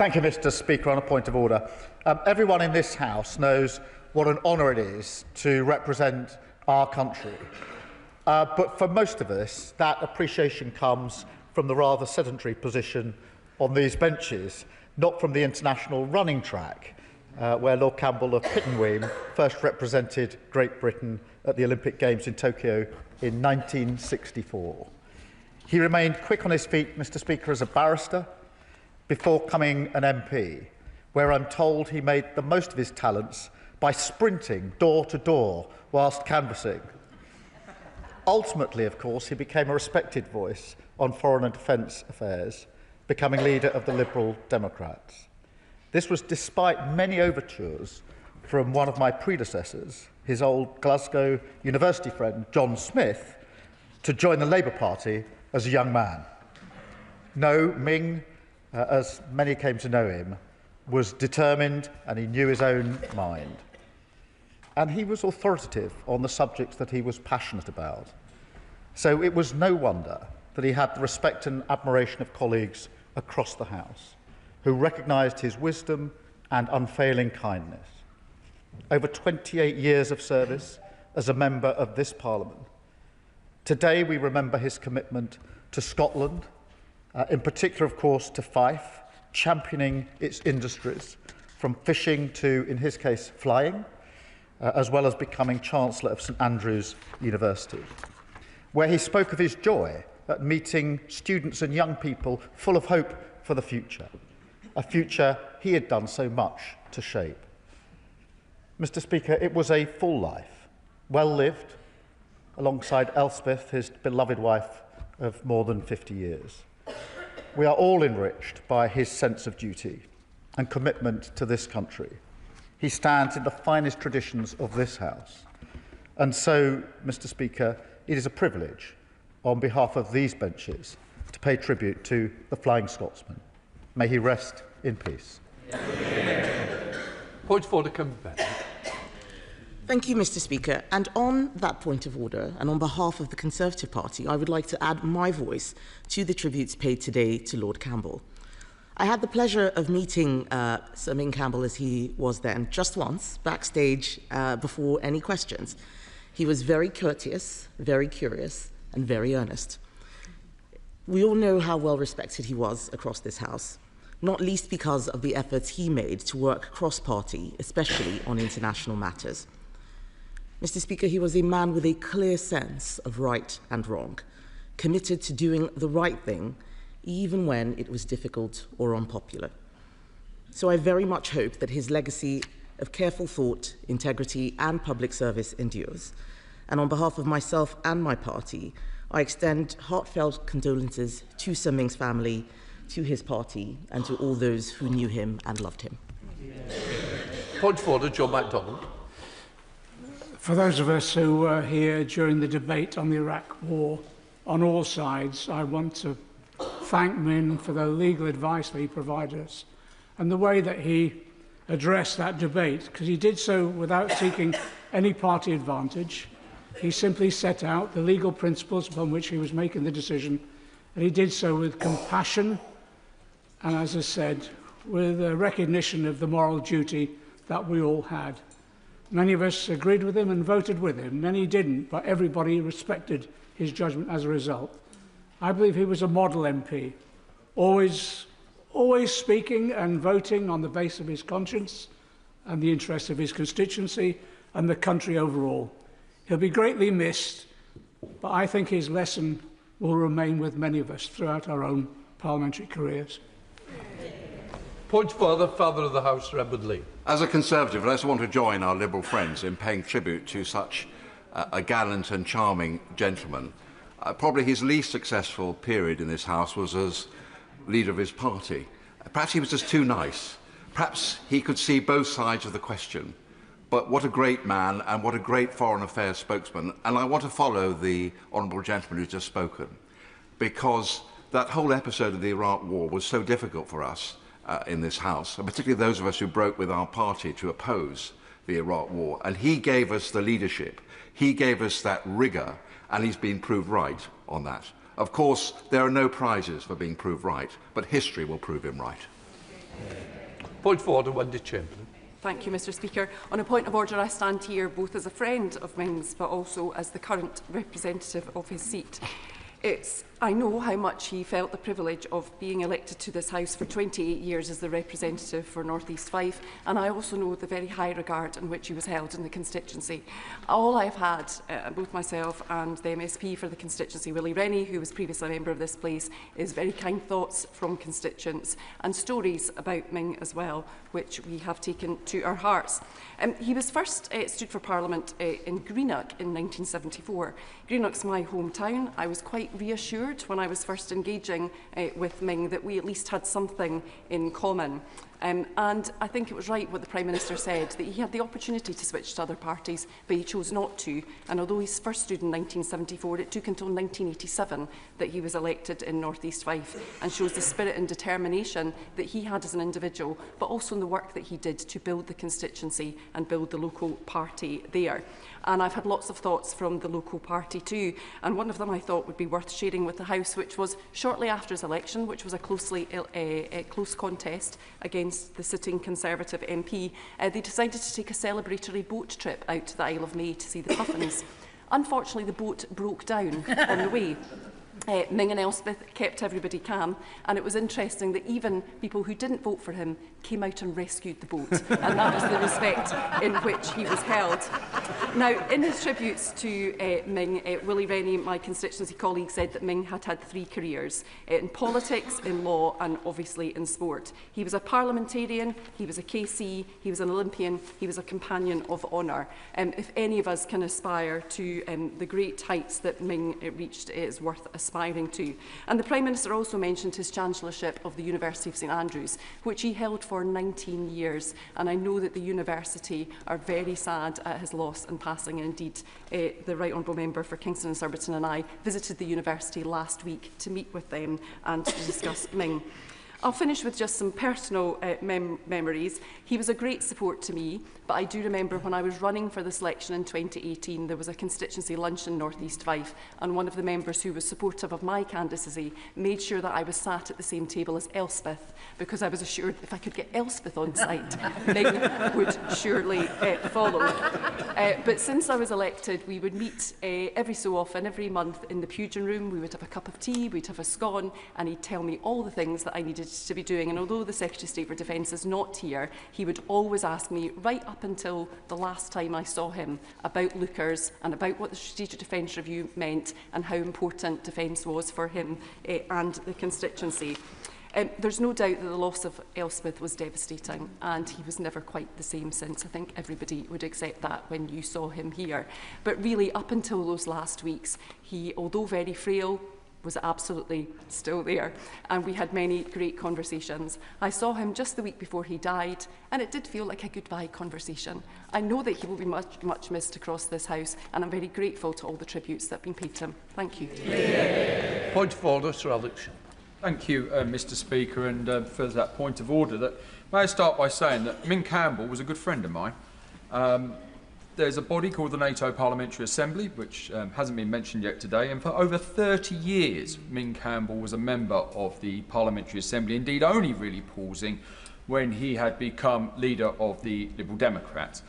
Thank you, Mr. Speaker. On a point of order, everyone in this House knows what an honour it is to represent our country. But for most of us, that appreciation comes from the rather sedentary position on these benches, not from the international running track, where Lord Campbell of Pittenweem first represented Great Britain at the Olympic Games in Tokyo in 1964. He remained quick on his feet, Mr. Speaker, as a barrister before becoming an MP, where I'm told he made the most of his talents by sprinting door to door whilst canvassing. Ultimately, of course, he became a respected voice on foreign and defence affairs, becoming leader of the Liberal Democrats. This was despite many overtures from one of my predecessors, his old Glasgow University friend, John Smith, to join the Labour Party as a young man. No, Ming, as many came to know him, was determined and he knew his own mind. And he was authoritative on the subjects that he was passionate about. So it was no wonder that he had the respect and admiration of colleagues across the House, who recognised his wisdom and unfailing kindness. Over 28 years of service as a member of this Parliament. Today we remember his commitment to Scotland, in particular, of course, to Fife, championing its industries, from fishing to, in his case, flying, as well as becoming Chancellor of St Andrews University, where he spoke of his joy at meeting students and young people full of hope for the future, a future he had done so much to shape. Mr. Speaker, it was a full life, well lived, alongside Elspeth, his beloved wife of more than 50 years. We are all enriched by his sense of duty and commitment to this country. He stands in the finest traditions of this House. And so, Mr. Speaker, it is a privilege, on behalf of these benches, to pay tribute to the Flying Scotsman. May he rest in peace. Point of order, Campbell. Thank you, Mr. Speaker. And on that point of order, and on behalf of the Conservative Party, I would like to add my voice to the tributes paid today to Lord Campbell. I had the pleasure of meeting Sir Ming Campbell, as he was then, just once, backstage, before any questions. He was very courteous, very curious, and very earnest. We all know how well respected he was across this House, not least because of the efforts he made to work cross-party, especially on international matters. Mr. Speaker, he was a man with a clear sense of right and wrong, committed to doing the right thing, even when it was difficult or unpopular. So I very much hope that his legacy of careful thought, integrity, and public service endures. And on behalf of myself and my party, I extend heartfelt condolences to Sir Ming's family, to his party, and to all those who knew him and loved him. Point of order, John MacDonald. For those of us who were here during the debate on the Iraq War, on all sides, I want to thank Min for the legal advice that he provided us and the way that he addressed that debate, because he did so without seeking any party advantage. He simply set out the legal principles upon which he was making the decision, and he did so with compassion and, as I said, with a recognition of the moral duty that we all had. Many of us agreed with him and voted with him. Many didn't, but everybody respected his judgment as a result. I believe he was a model MP, always speaking and voting on the basis of his conscience and the interests of his constituency and the country overall. He'll be greatly missed, but I think his lesson will remain with many of us throughout our own parliamentary careers. Point of order, Father of the House, Redwood Lee. As a Conservative, I also want to join our Liberal friends in paying tribute to such a gallant and charming gentleman. Probably his least successful period in this House was as leader of his party. Perhaps he was just too nice. Perhaps he could see both sides of the question. But what a great man and what a great foreign affairs spokesman. And I want to follow the honourable gentleman who's just spoken, because that whole episode of the Iraq War was so difficult for us in this House, and particularly those of us who broke with our party to oppose the Iraq War. And he gave us the leadership. He gave us that rigour, and he's been proved right on that. Of course, there are no prizes for being proved right, but history will prove him right. Point of order, Wendy Chamberlain. Thank you, Mr Speaker. On a point of order, I stand here both as a friend of Ming's but also as the current representative of his seat. I know how much he felt the privilege of being elected to this House for 28 years as the representative for North East Fife, and I also know the very high regard in which he was held in the constituency. All I've had, both myself and the MSP for the constituency, Willie Rennie, who was previously a member of this place, is very kind thoughts from constituents and stories about Ming as well, which we have taken to our hearts. He was first stood for Parliament in Greenock in 1974. Greenock's my hometown. I was quite reassured when I was first engaging with Ming that we at least had something in common. And I think it was right what the Prime Minister said, that he had the opportunity to switch to other parties, but he chose not to. And although he first stood in 1974, it took until 1987 that he was elected in North East Fife, and shows the spirit and determination that he had as an individual, but also in the work that he did to build the constituency and build the local party there. And I've had lots of thoughts from the local party too, and one of them I thought would be worth sharing with the House, which was shortly after his election, which was a close contest against the sitting Conservative MP, they decided to take a celebratory boat trip out to the Isle of May to see the puffins. Unfortunately, the boat broke down on the way. Ming and Elspeth kept everybody calm, and it was interesting that even people who didn't vote for him came out and rescued the boat, and that was the respect in which he was held. Now, in his tributes to Ming, Willie Rennie, my constituency colleague, said that Ming had had 3 careers, in politics, in law and obviously in sport. He was a Parliamentarian, he was a KC, he was an Olympian, he was a Companion of Honour. If any of us can aspire to the great heights that Ming reached, it is worth aspiring to. And the Prime Minister also mentioned his Chancellorship of the University of St Andrews, which he held for 19 years. And I know that the university are very sad at his loss and passing. And indeed, the Right Honourable Member for Kingston and Surbiton and I visited the university last week to meet with them and to discuss Ming. I'll finish with just some personal memories. He was a great support to me, but I do remember when I was running for this election in 2018, there was a constituency lunch in North East Fife, and one of the members who was supportive of my candidacy made sure that I was sat at the same table as Elspeth, because I was assured if I could get Elspeth on site, Ming would surely follow. But since I was elected, we would meet every so often, every month in the Pugin room. We would have a cup of tea, we'd have a scone, and he'd tell me all the things that I needed to be doing. And although the Secretary of State for Defence is not here, he would always ask me, right up until the last time I saw him, about lookers and about what the Strategic Defence Review meant and how important defence was for him and the constituency. There's no doubt that the loss of Elspeth was devastating, and he was never quite the same since. I think everybody would accept that when you saw him here. But really, up until those last weeks, he, although very frail, was absolutely still there, and we had many great conversations. I saw him just the week before he died, and it did feel like a goodbye conversation. I know that he will be much missed across this House, and I'm very grateful to all the tributes that have been paid to him. Thank you. Point of order, Sir Alex. Thank you, Mr Speaker, and for that point of order, may I start by saying that Ming Campbell was a good friend of mine. There's a body called the NATO Parliamentary Assembly, which hasn't been mentioned yet today, and for over 30 years Ming Campbell was a member of the Parliamentary Assembly, indeed only really pausing when he had become leader of the Liberal Democrats.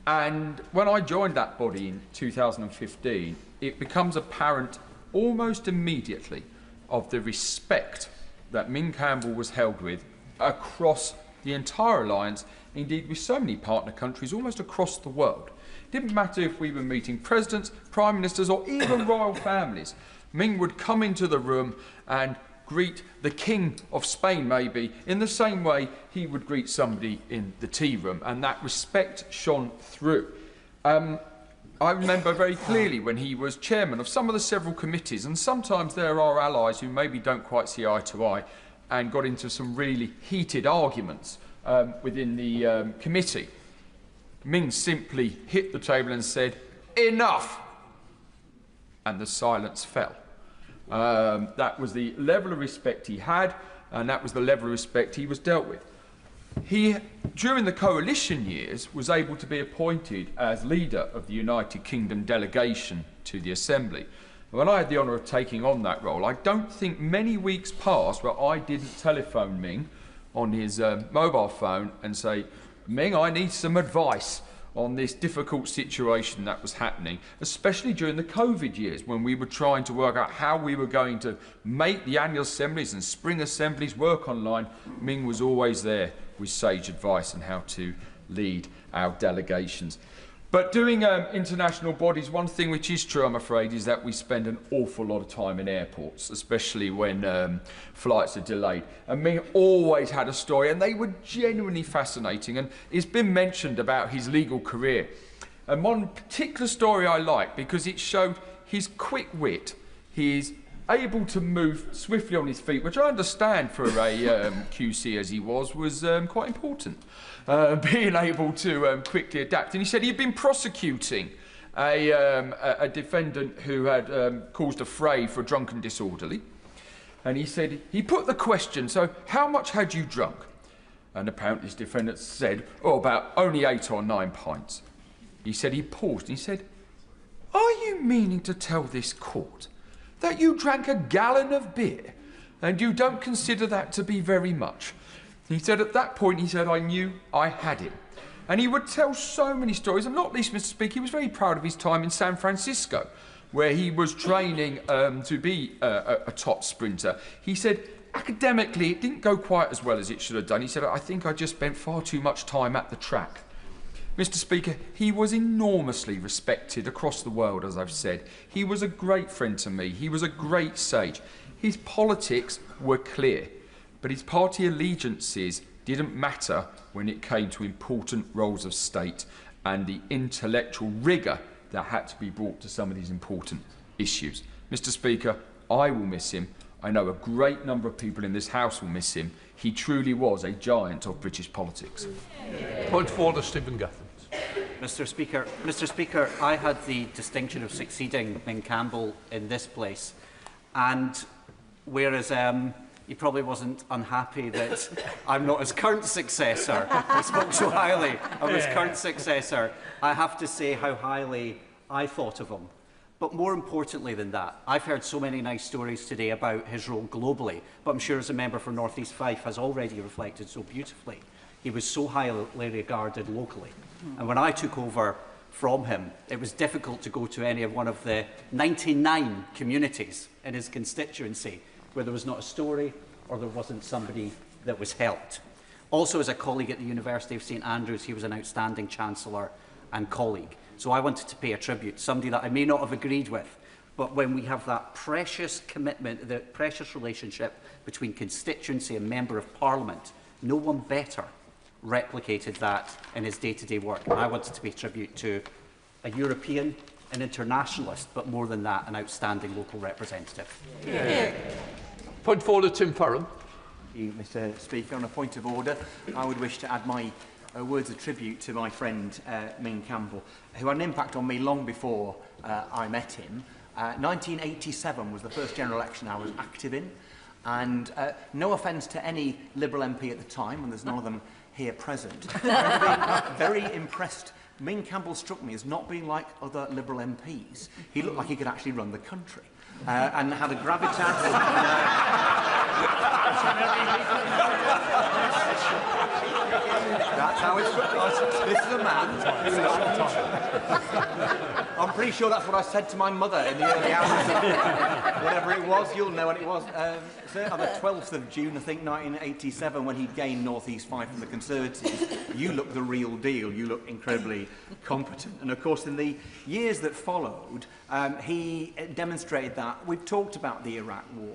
And when I joined that body in 2015, it becomes apparent almost immediately of the respect that Ming Campbell was held with across the entire alliance, indeed with so many partner countries almost across the world. It didn't matter if we were meeting presidents, prime ministers or even royal families. Ming would come into the room and greet the King of Spain, maybe, in the same way he would greet somebody in the tea room, and that respect shone through. I remember very clearly when he was chairman of some of the several committees, and sometimes there are allies who maybe don't quite see eye to eye and got into some really heated arguments within the committee. Ming simply hit the table and said, "Enough!" And the silence fell. That was the level of respect he had, and that was the level of respect he was dealt with. He, during the coalition years, was able to be appointed as leader of the United Kingdom delegation to the Assembly. When I had the honour of taking on that role, I don't think many weeks passed where I didn't telephone Ming on his mobile phone and say, Ming, I need some advice on this difficult situation that was happening, especially during the COVID years when we were trying to work out how we were going to make the annual assemblies and spring assemblies work online. Ming was always there with sage advice on how to lead our delegations. But doing international bodies, one thing which is true, I'm afraid, is that we spend an awful lot of time in airports, especially when flights are delayed. And Ming always had a story, and they were genuinely fascinating. And it's been mentioned about his legal career. And one particular story I like, because it showed his quick wit. He's able to move swiftly on his feet, which I understand for a QC as he was quite important. Being able to quickly adapt. And he said he'd been prosecuting a defendant who had caused a fray for drunken disorderly. And he said, he put the question, so how much had you drunk? And apparently his defendant said, oh, about only 8 or 9 pints. He said he paused and he said, are you meaning to tell this court that you drank a gallon of beer and you don't consider that to be very much? He said at that point, he said, I knew I had him. And he would tell so many stories, and not least, Mr. Speaker, he was very proud of his time in San Francisco, where he was training to be a top sprinter. He said, academically, it didn't go quite as well as it should have done. He said, I think I just spent far too much time at the track. Mr. Speaker, he was enormously respected across the world, as I've said. He was a great friend to me. He was a great sage. His politics were clear. But his party allegiances didn't matter when it came to important roles of state and the intellectual rigour that had to be brought to some of these important issues. Mr. Speaker, I will miss him. I know a great number of people in this House will miss him. He truly was a giant of British politics. Point of order, Stephen Gathens. Mr. Speaker, I had the distinction of succeeding Ming Campbell in this place, and whereas he probably wasn't unhappy that I'm not his current successor. He spoke so highly of his current successor. I have to say how highly I thought of him. But more importantly than that, I've heard so many nice stories today about his role globally, but I'm sure as a member for North East Fife has already reflected so beautifully. He was so highly regarded locally. And when I took over from him, it was difficult to go to any of one of the 99 communities in his constituency where there was not a story or there wasn't somebody that was helped. Also, as a colleague at the University of St Andrews, he was an outstanding Chancellor and colleague. So I wanted to pay a tribute, somebody that I may not have agreed with, but when we have that precious commitment, the precious relationship between constituency and Member of Parliament, no one better replicated that in his day-to-day work. And I wanted to pay tribute to a European, an internationalist, but more than that, an outstanding local representative. Yeah. Point of order, Tim Farron. Thank you, Mr. Speaker. On a point of order, I would wish to add my words of tribute to my friend Ming Campbell, who had an impact on me long before I met him. 1987 was the first general election I was active in, and no offence to any Liberal MP at the time, and there's none of them here present, I've been very impressed. Ming Campbell struck me as not being like other Liberal MPs. He looked like he could actually run the country and had a gravitas. That's how it struck me. This is a man. I'm pretty sure that's what I said to my mother in the early hours of whatever it was. You'll know what it was. On the 12th of June, I think, 1987, when he gained North East Fife from the Conservatives, you look the real deal. You look incredibly competent. And of course, in the years that followed, he demonstrated that. We've talked about the Iraq War.